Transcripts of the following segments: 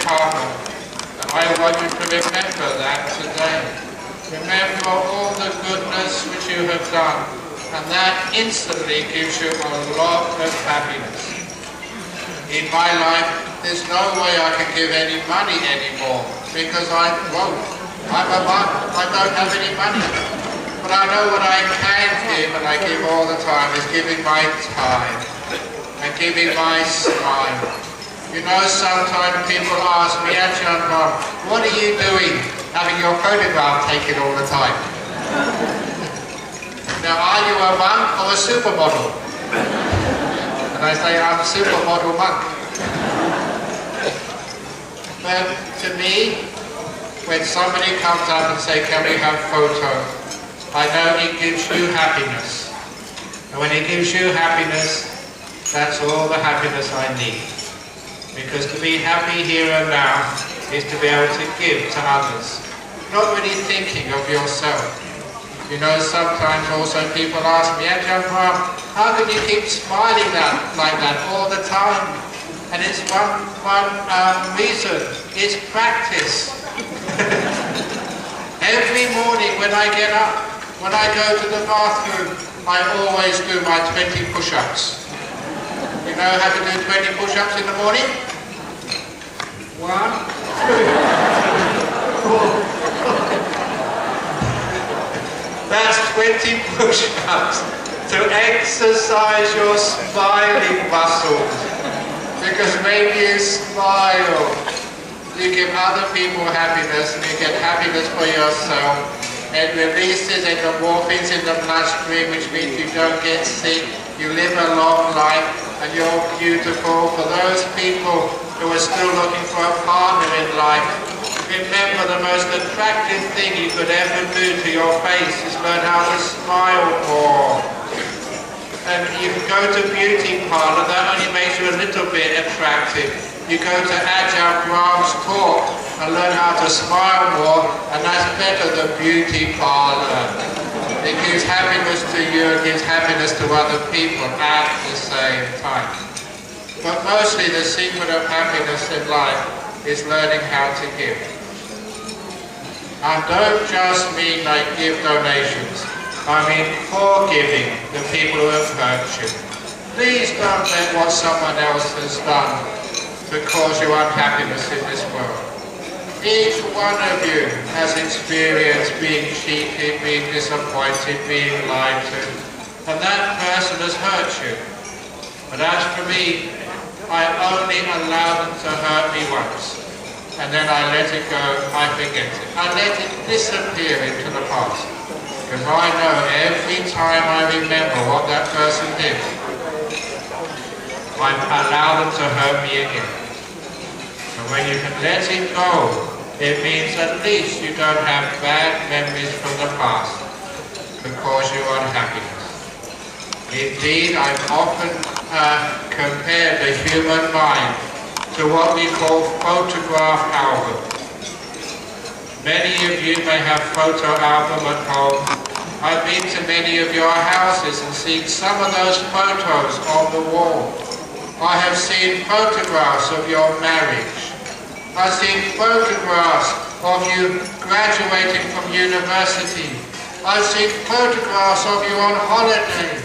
partner. And I want you to remember that today. Remember all the goodness which you have done, and that instantly gives you a lot of happiness. In my life, there's no way I can give any money anymore, because I won't. I'm a monk, I don't have any money. But I know what I can give, and I give all the time, is giving my time, and giving my smile. You know, sometimes people ask me, Ajahn Brahm, what are you doing, having your photograph taken all the time? Now, are you a monk or a supermodel? And I say, I'm a supermodel monk. But to me, when somebody comes up and says, can we have photo? I know it gives you happiness. And when it gives you happiness, that's all the happiness I need. Because to be happy here and now is to be able to give to others. Not really thinking of yourself. You know, sometimes also people ask me, Ajahn Brahm, how can you keep smiling like that all the time? And it's one reason, it's practice. Every morning when I get up, when I go to the bathroom, I always do my 20 push-ups. You know how to do 20 push-ups in the morning? 1, 2, 4. That's 20 push-ups to exercise your smiling muscles. Because when you smile, you give other people happiness, and you get happiness for yourself. It releases endorphins in the bloodstream, which means you don't get sick, you live a long life, and you're beautiful. For those people who are still looking for a partner in life, remember the most attractive thing you could ever do to your face is learn how to smile more. And you can go to beauty parlour, that only makes you a little bit attractive. You go to Ajahn Brahm's talk and learn how to smile more, and that's better than beauty parlour. It gives happiness to you, it gives happiness to other people at the same time. But mostly the secret of happiness in life is learning how to give. I don't just mean like give donations. I mean forgiving the people who have hurt you. Please don't let what someone else has done to cause you unhappiness in this world. Each one of you has experienced being cheated, being disappointed, being lied to, and that person has hurt you. But as for me, I only allow them to hurt me once, and then I let it go, I forget it. I let it disappear into the past. Because I know every time I remember what that person did, I allow them to hurt me again. And when you can let it go, it means at least you don't have bad memories from the past to cause you unhappiness. Indeed, I've often compared the human mind to what we call photograph albums. Many of you may have photo album at home. I've been to many of your houses and seen some of those photos on the wall. I have seen photographs of your marriage. I've seen photographs of you graduating from university. I've seen photographs of you on holiday.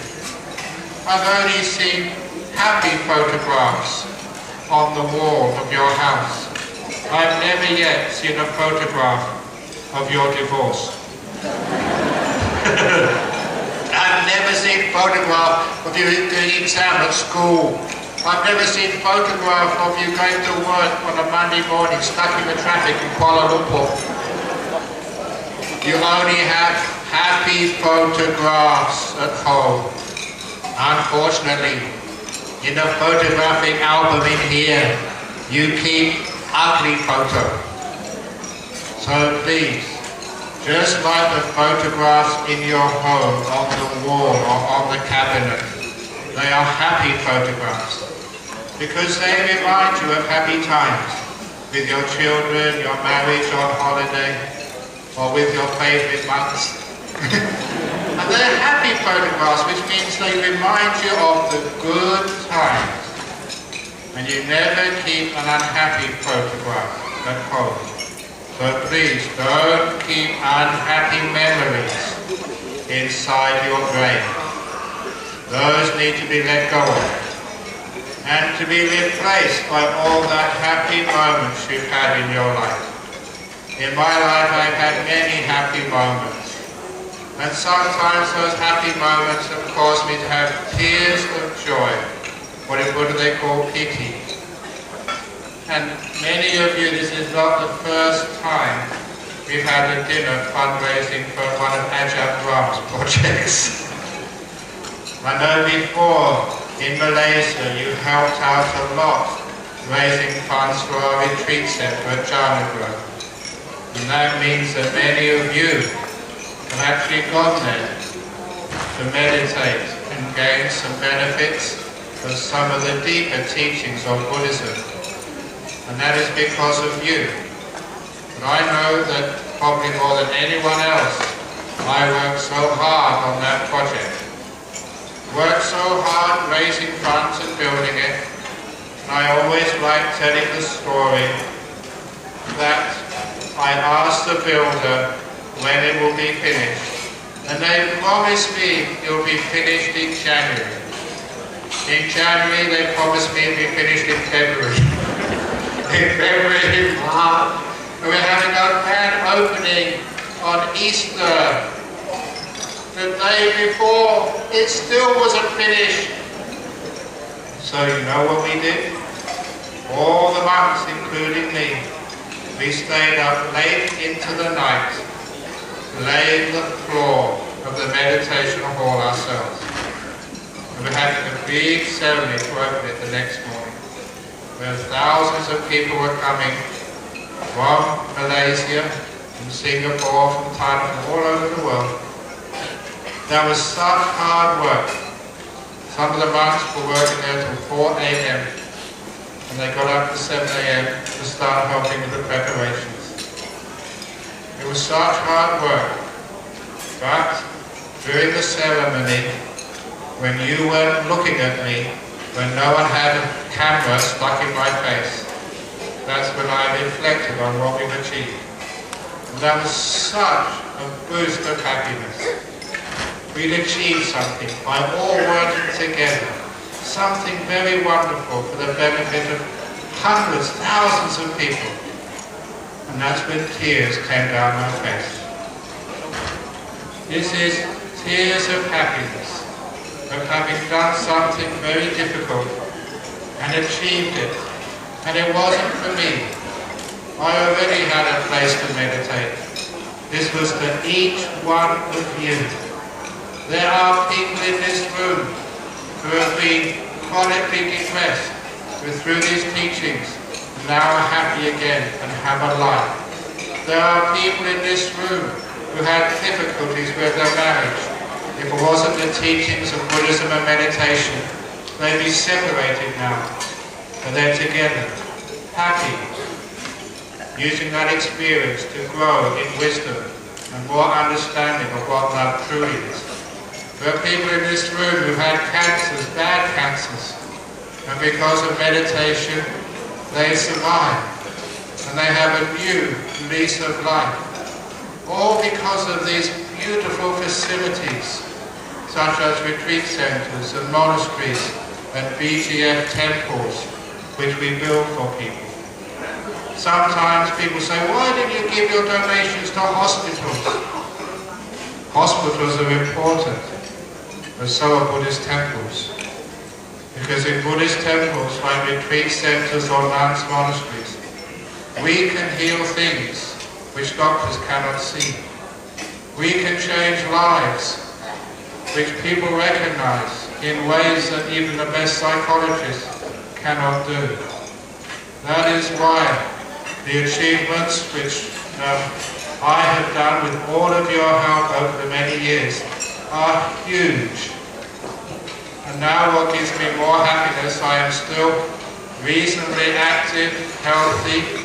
I've only seen happy photographs on the wall of your house. I've never yet seen a photograph of your divorce. I've never seen a photograph of you doing exam at school. I've never seen a photograph of you going to work on a Monday morning stuck in the traffic in Kuala Lumpur. You only have happy photographs at home. Unfortunately, in the photographic album in here, you keep ugly photos. So please, just like the photographs in your home, on the wall or on the cabinet, they are happy photographs because they remind you of happy times with your children, your marriage, on holiday, or with your favorite monks. And they're happy photographs, which means they remind you of the good times. and you never keep an unhappy photograph at home. So please don't keep unhappy memories inside your brain. Those need to be let go of and to be replaced by all that happy moments you've had in your life. In my life I've had many happy moments, and sometimes those happy moments have caused me to have tears of joy. What do they call piti? And many of you, this is not the first time we've had a dinner fundraising for one of Ajahn Brahm's projects. I know before in Malaysia you helped out a lot raising funds for our retreat centre at Ajahn Brahm. And that means that many of you have actually gone there to meditate and gain some benefits of some of the deeper teachings of Buddhism. And that is because of you. But I know that probably more than anyone else, I worked so hard on that project. Worked so hard raising funds and building it. And I always like telling the story that I asked the builder when it will be finished. And they promised me it will be finished in January. In January they promised me it will be finished in February. In February, March, and we're having our grand opening on Easter. The day before, it still wasn't finished. So you know what we did? All the monks, including me, we stayed up late into the night, laying the floor of the meditation hall ourselves. And we're having a big ceremony to open it the next morning, where thousands of people were coming from Malaysia, from Singapore, from Thailand, from all over the world. That was such hard work. Some of the monks were working there till 4 a.m. and they got up at 7 a.m. to start helping with the preparations. It was such hard work. But during the ceremony, when you weren't looking at me, when no one had a camera stuck in my face, that's when I reflected on what we've achieved. And that was such a boost of happiness. We'd achieved something by all working together, something very wonderful for the benefit of hundreds, thousands of people. And that's when tears came down my face. This is tears of happiness, of having done something very difficult and achieved it. And it wasn't for me. I already had a place to meditate. This was for each one of you. There are people in this room who have been chronically depressed, who through these teachings now are happy again and have a life. There are people in this room who had difficulties with their marriage. If it wasn't the teachings of Buddhism and meditation, they'd be separated now. But they're together, happy, using that experience to grow in wisdom and more understanding of what love truly is. There are people in this room who've had cancers, bad cancers, and because of meditation, they survive, and they have a new lease of life. All because of these beautiful facilities, such as retreat centres and monasteries and BGF temples, which we build for people. Sometimes people say, why did you give your donations to hospitals? Hospitals are important, but so are Buddhist temples. Because in Buddhist temples, like retreat centres or nuns monasteries, we can heal things which doctors cannot see. We can change lives which people recognize in ways that even the best psychologists cannot do. That is why the achievements which I have done with all of your help over the many years are huge. And now what gives me more happiness, I am still reasonably active, healthy,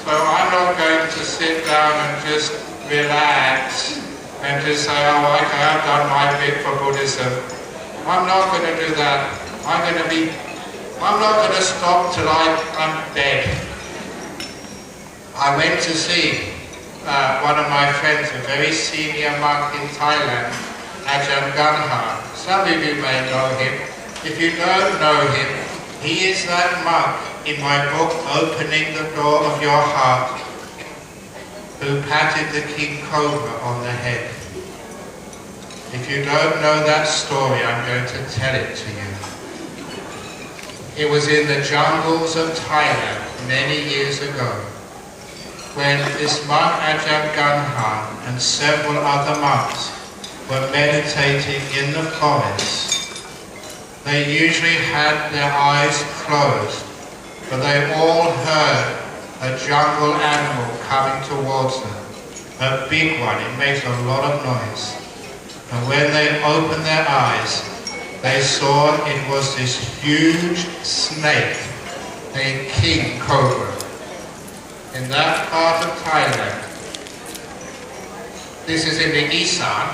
so I'm not going to sit down and just relax and just say, oh, okay, I've done my bit for Buddhism. I'm not going to do that. I'm going to be I'm not going to stop till I'm dead. I went to see one of my friends, a very senior monk in Thailand, Ajahn Brahm. Some of you may know him. If you don't know him, he is that monk in my book, Opening the Door of Your Heart, who patted the king cobra on the head. If you don't know that story, I'm going to tell it to you. It was in the jungles of Thailand many years ago, when this monk Ajahn Brahm and several other monks were meditating in the forest. They usually had their eyes closed, but they all heard a jungle animal coming towards them. A big one, it makes a lot of noise. And when they opened their eyes, they saw it was this huge snake, a king cobra. In that part of Thailand, this is in the Isan,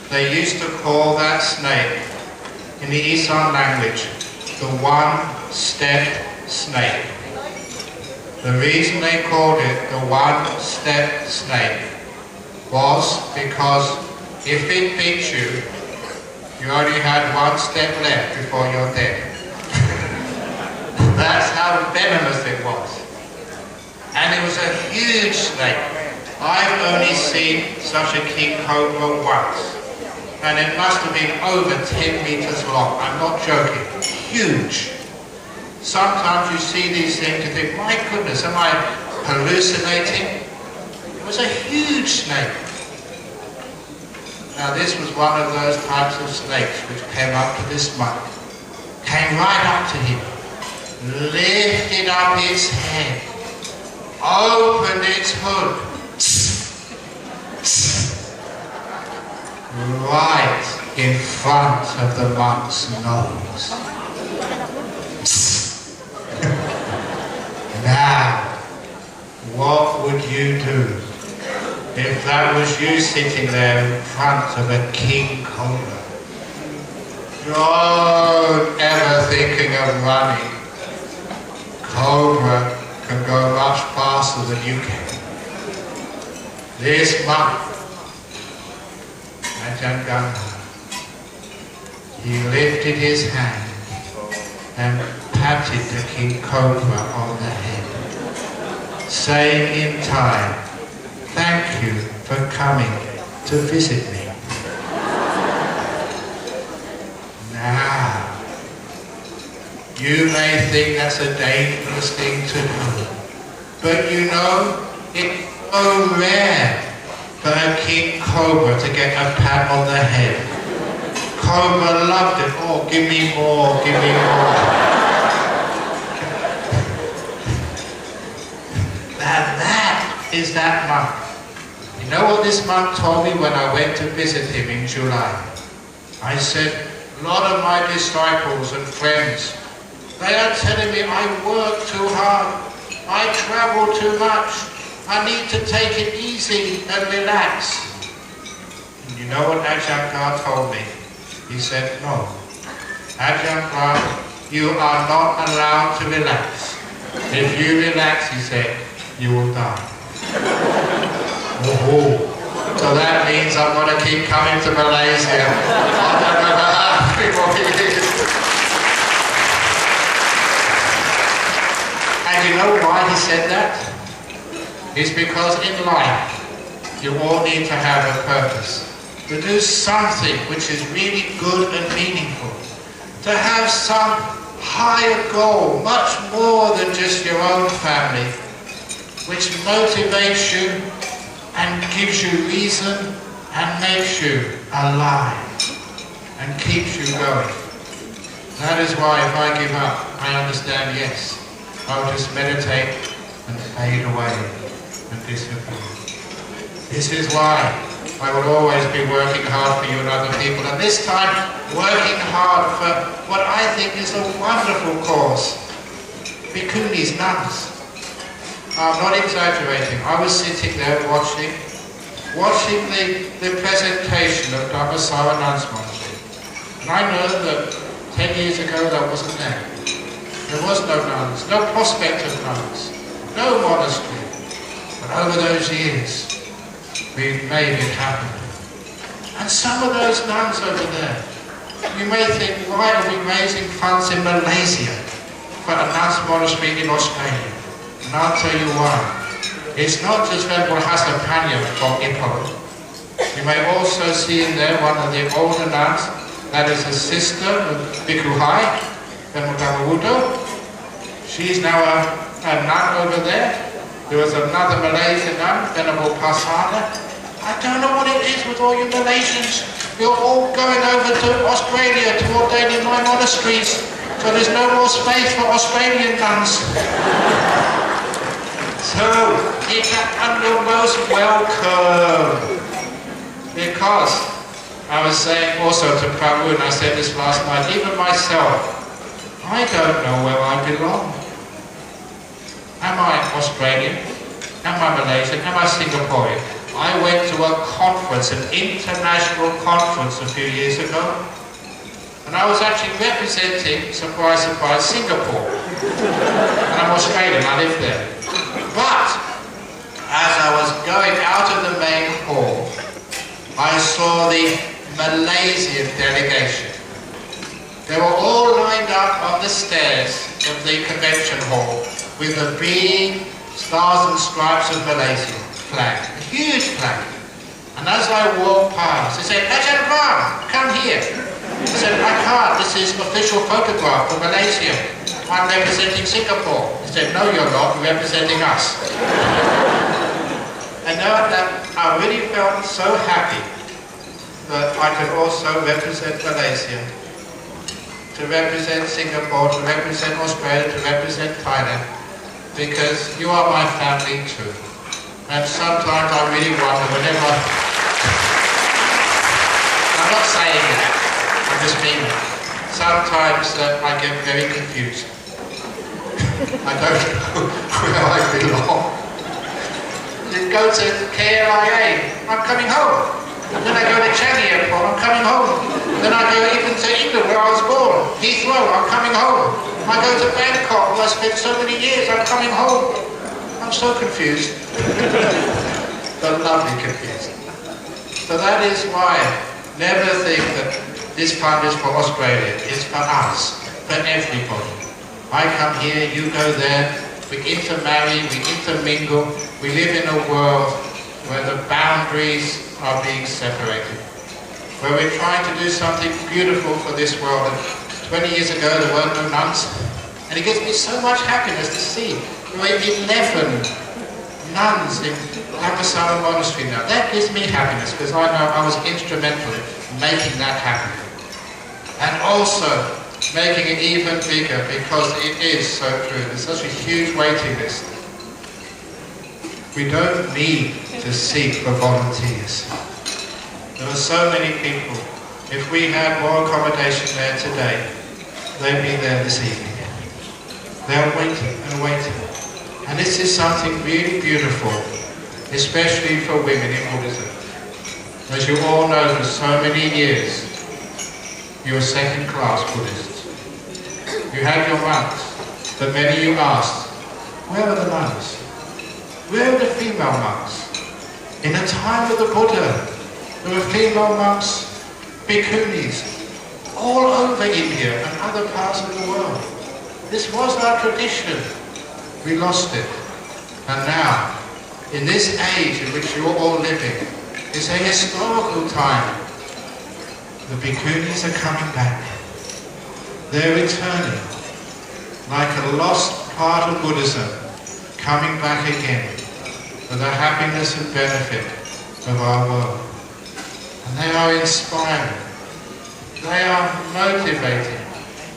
they used to call that snake, in the Isan language, the one-stepped snake. The reason they called it the one-stepped snake was because if it bit you, you only had one step left before you're dead. That's how venomous it was. And it was a huge snake. I've only seen such a king cobra once. And it must have been over 10 meters long. I'm not joking. Huge. Sometimes you see these things and think, my goodness, am I hallucinating? It was a huge snake. Now this was one of those types of snakes which came up to this monk. Came right up to him. Lifted up its head. Opened its hood. Right in front of the monk's nose. Now, what would you do if that was you sitting there in front of a king cobra? Don't ever thinking of running. Cobra can go much faster than you can. This monk, Ajahn Brahm, he lifted his hand and patted the king cobra on the head, saying in Thai, "Thank you for coming to visit me." Now, you may think that's a dangerous thing to do, but you know, it's so rare for a king cobra to get a pat on the head. Cobra loved it. Oh, give me more, give me more. Now that is that monk. You know what this monk told me when I went to visit him in July? I said, a lot of my disciples and friends, they are telling me I work too hard, I travel too much, I need to take it easy and relax. And you know what Ajahn Brahm told me? He said, no, Ajahn Brahm, you are not allowed to relax. If you relax, he said, you will die. Oh, so that means I'm going to keep coming to Malaysia. I don't know how people it is. And you know why he said that? It's because in life, you all need to have a purpose. To do something which is really good and meaningful. To have some higher goal, much more than just your own family, which motivates you and gives you reason and makes you alive and keeps you going. That is why if I give up, I understand, yes, I'll just meditate and fade away and disappear. This is why I will always be working hard for you and other people, and this time working hard for what I think is a wonderful cause, Bhikkhunis, nuns. I'm not exaggerating. I was sitting there watching the presentation of Dhammasara Nuns Monastery. And I know that 10 years ago that wasn't there. There was no nuns, no prospect of nuns, no monastery. But over those years, we made it happen. And some of those nuns over there, you may think, why are we raising funds in Malaysia for a nuns monastery in Australia? And I'll tell you why. It's not just Venerable Hasapanya from Ipoh. You may also see in there one of the older nuns, that is a sister of Bhikkhu Hai, Venerable Dhammasara. She's now a nun over there. There was another Malaysian nun, Venerable Pasada. I don't know what it is with all you Malaysians. You're all going over to Australia to ordain in my monasteries, so there's no more space for Australian nuns. So, you're most welcome. Because, I was saying also to Prabhu, and I said this last night, even myself, I don't know where I belong. Am I Australian? Am I Malaysian? Am I Singaporean? I went to a conference, an international conference a few years ago, and I was actually representing, surprise, surprise, Singapore. And I'm Australian, I live there. But, as I was going out of the main hall, I saw the Malaysian delegation. They were all lined up on the stairs of the convention hall with the big stars and stripes of Malaysia flag, a huge flag. And as I walked past, they said, Ajahn Brahm, come here. I said, I can't, this is official photograph for Malaysia. I'm representing Singapore. He said, no you're not, you're representing us. And now that I really felt so happy that I could also represent Malaysia, to represent Singapore, to represent Australia, to represent Thailand, because you are my family too. And sometimes I really wonder whenever, I'm not saying that, I'm just being, sometimes I get very confused. I don't know where I belong. You go to KLIA, I'm coming home. Then I go to Changi Airport, I'm coming home. Then I go even to England where I was born. Heathrow, I'm coming home. I go to Bangkok where I spent so many years, I'm coming home. I'm so confused. But lovely confused. So that is why never think that this fund is for Australia. It's for us, for everybody. I come here, you go there, we intermarry, we intermingle, we live in a world where the boundaries are being separated, where we're trying to do something beautiful for this world. And 20 years ago there were no nuns, and it gives me so much happiness to see there were 11 nuns in Dhammasara Monastery now. That gives me happiness because I know I was instrumental in making that happen. And also making it even bigger because it is so true. There's such a huge waiting list. We don't need to seek for volunteers. There are so many people. If we had more accommodation there today, they'd be there this evening. They're waiting and waiting. And this is something really beautiful, especially for women in Buddhism. As you all know, for so many years, you were second-class Buddhists. You had your monks, but many of you asked, where are the nuns? Where are the female monks? In the time of the Buddha, there were female monks, bhikkhunis, all over India and other parts of the world. This was our tradition. We lost it. And now, in this age in which you're all living, it's a historical time. The bhikkhunis are coming back. They're returning, like a lost part of Buddhism, coming back again for the happiness and benefit of our world. And they are inspiring. They are motivating.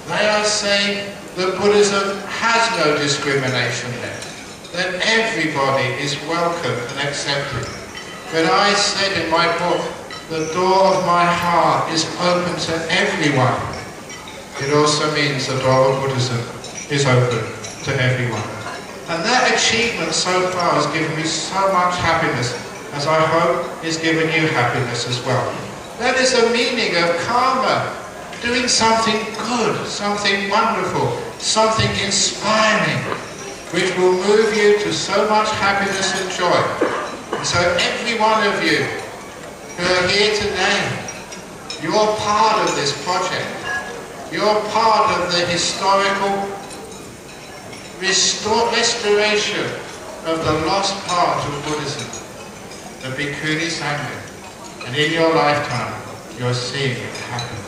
They are saying that Buddhism has no discrimination there, that everybody is welcome and accepted. When I said in my book, the door of my heart is open to everyone, it also means the door of Buddhism is open to everyone. And that achievement so far has given me so much happiness, as I hope is giving you happiness as well. That is the meaning of karma. doing something good, something wonderful, something inspiring, which will move you to so much happiness and joy. And so every one of you who are here today, you're part of this project. You're part of the historical restoration of the lost part of Buddhism, the Bhikkhuni Sangha. And in your lifetime, you're seeing it happen.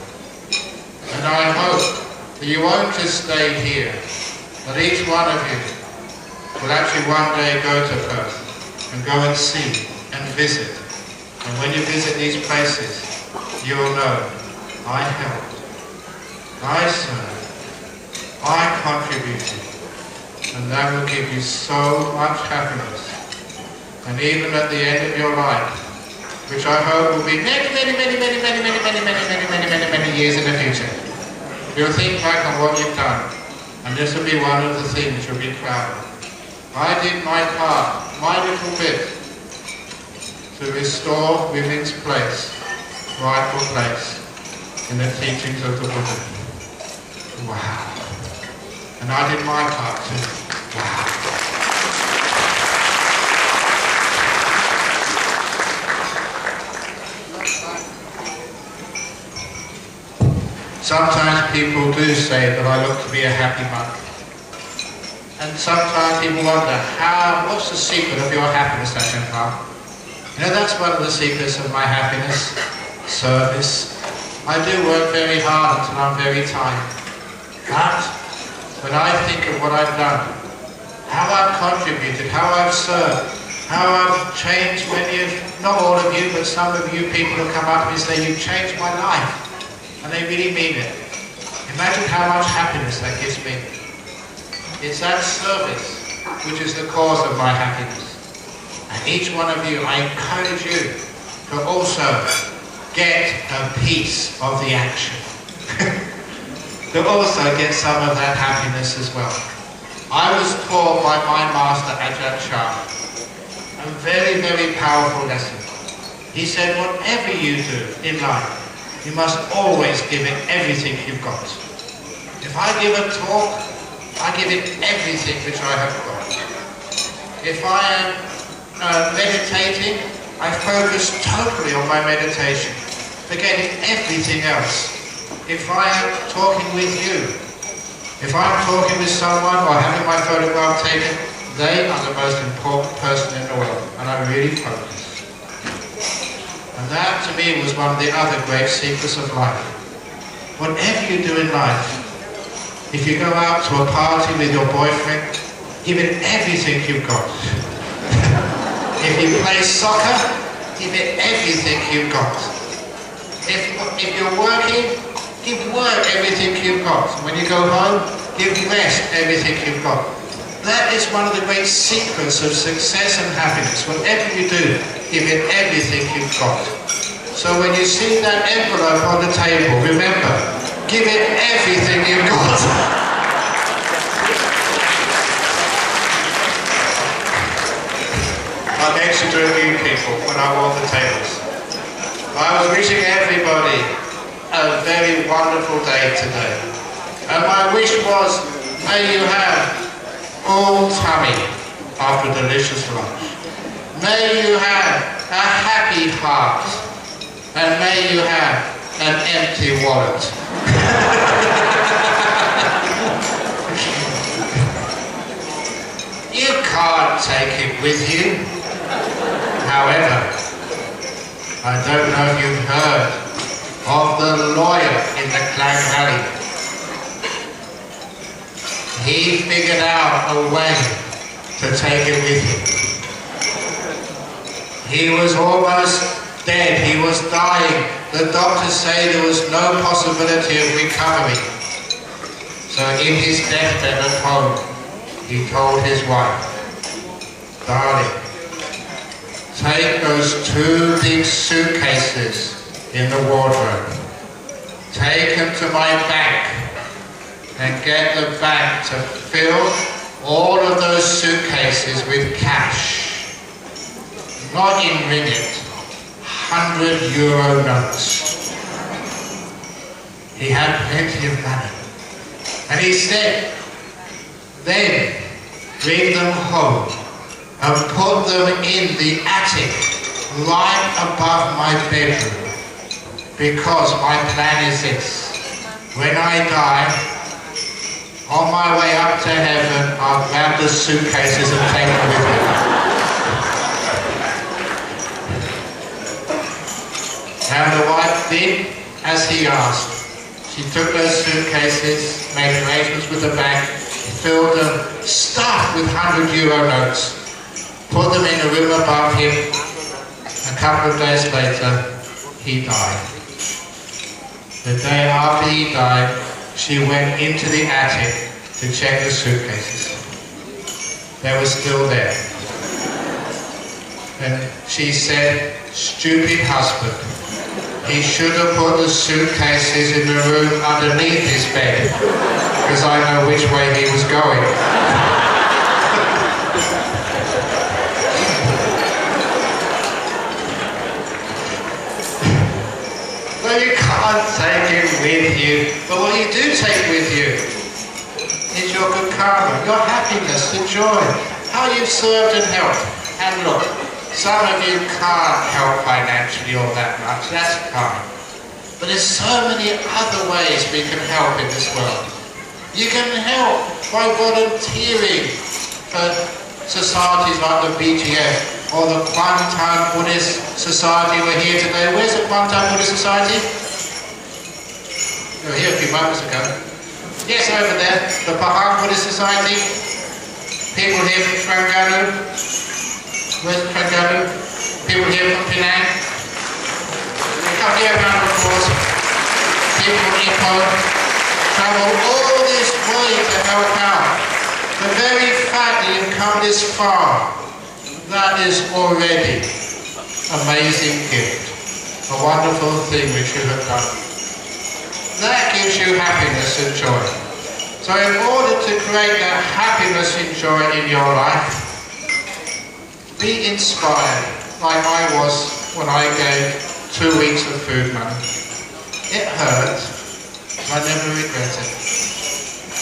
And I hope that you won't just stay here, that each one of you will actually one day go to Perth and go and see and visit. And when you visit these places, you will know, I helped, I served, I contributed. And that will give you so much happiness. And even at the end of your life, which I hope will be many years in the future, you'll think back on what you've done, and this will be one of the things you'll be proud of. I did my part, my little bit, to restore women's place, rightful place, in the teachings of the Buddha. Wow. And I did my part too. Wow. Sometimes people do say that I look to be a happy monk. And sometimes people wonder, what's the secret of your happiness, Ajahn Brahm? You know, that's one of the secrets of my happiness, service. I do work very hard until I'm very tired. But when I think of what I've done, how I've contributed, how I've served, how I've changed many of, not all of you, but some of you people who come up and say, you've changed my life. And they really mean it. Imagine how much happiness that gives me. It's that service which is the cause of my happiness. And each one of you, I encourage you to also get a piece of the action. To also get some of that happiness as well. I was taught by my master Ajahn Brahm a very, very powerful lesson. He said, whatever you do in life, you must always give it everything you've got. If I give a talk, I give it everything which I have got. If I am meditating, I focus totally on my meditation, forgetting everything else. If I am talking with you, if I'm talking with someone or having my photograph taken, they are the most important person in the world, and I really focus. And that to me was one of the other great secrets of life. Whatever you do in life, if you go out to a party with your boyfriend, give it everything you've got. If you play soccer, give it everything you've got. If you're working, give work everything you've got. When you go home, give rest everything you've got. That is one of the great secrets of success and happiness. Whatever you do, give it everything you've got. So when you see that envelope on the table, remember, give it everything you've got. I mentioned to a few people when I walk the tables. I was wishing everybody a very wonderful day today. And my wish was, may you have all tummy after a delicious lunch. May you have a happy heart. And may you have an empty wallet. You can't take it with you. However, I don't know if you've heard of the lawyer in the Klang Valley. He figured out a way to take it with him. He was almost dead, he was dying. The doctors say there was no possibility of recovery. So in his deathbed at home, he told his wife, darling, take those 2 big suitcases in the wardrobe, take them to my bank and get the bank to fill all of those suitcases with cash, not in ringgit, 100 euro notes. He had plenty of money. And he said, then bring them home and put them in the attic right above my bedroom. Because my plan is this. When I die, on my way up to heaven, I'll grab the suitcases and take them with me. And the wife did as he asked. She took those suitcases, made arrangements with the bank, filled them, stuffed with €100 notes, put them in a room above him. A couple of days later, he died. The day after he died, she went into the attic to check the suitcases. They were still there. And she said, stupid husband. He should have put the suitcases in the room underneath his bed, because I know which way he was going. Well, you can't take it with you, but what you do take with you is your good karma, your happiness, the joy, how you've served and helped. And look, some of you can't help financially all that much, that's fine. But there's so many other ways we can help in this world. You can help by volunteering for societies like the BGF or the Kwantan Buddhist Society. We're here today. Where's the Kwantan Buddhist Society? You were here a few moments ago. Yes, over there. The Pahang Buddhist Society. People here from Terengganu. Where's Terengganu? People here from Penang. They come here around, of course. People from Ipoh travel all this way to help out. The very fact that you've come this far, that is already an amazing gift. A wonderful thing which you have done. That gives you happiness and joy. So in order to create that happiness and joy in your life, be inspired like I was when I gave 2 weeks of food money. It hurt, but I never regret it.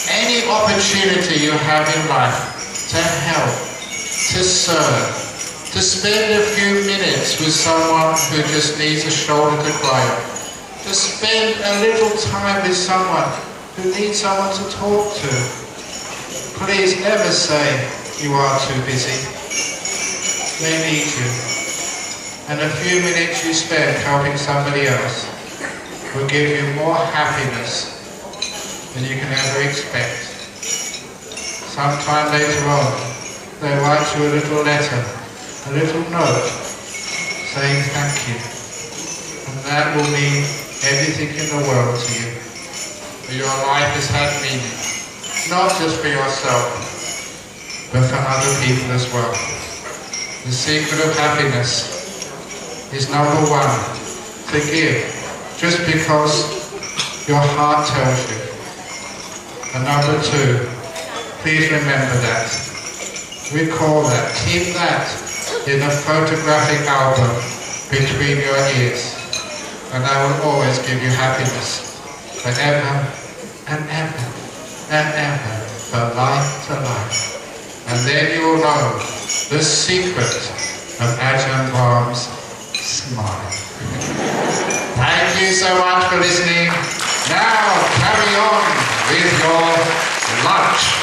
Any opportunity you have in life to help, to serve, to spend a few minutes with someone who just needs a shoulder to cry on, to spend a little time with someone who needs someone to talk to. Please never say you are too busy. They need you. And a few minutes you spend helping somebody else will give you more happiness than you can ever expect. Sometime later on, they write you a little letter, a little note, saying thank you. And that will mean everything in the world to you. For your life has had meaning, not just for yourself, but for other people as well. The secret of happiness is number one, to give, just because your heart tells you. And number two, please remember that. Recall that. Keep that in a photographic album between your ears. And that will always give you happiness forever and ever and ever, from life to life. And then you will know the secret of Ajahn Brahm's smile. Thank you so much for listening. Now carry on with your lunch.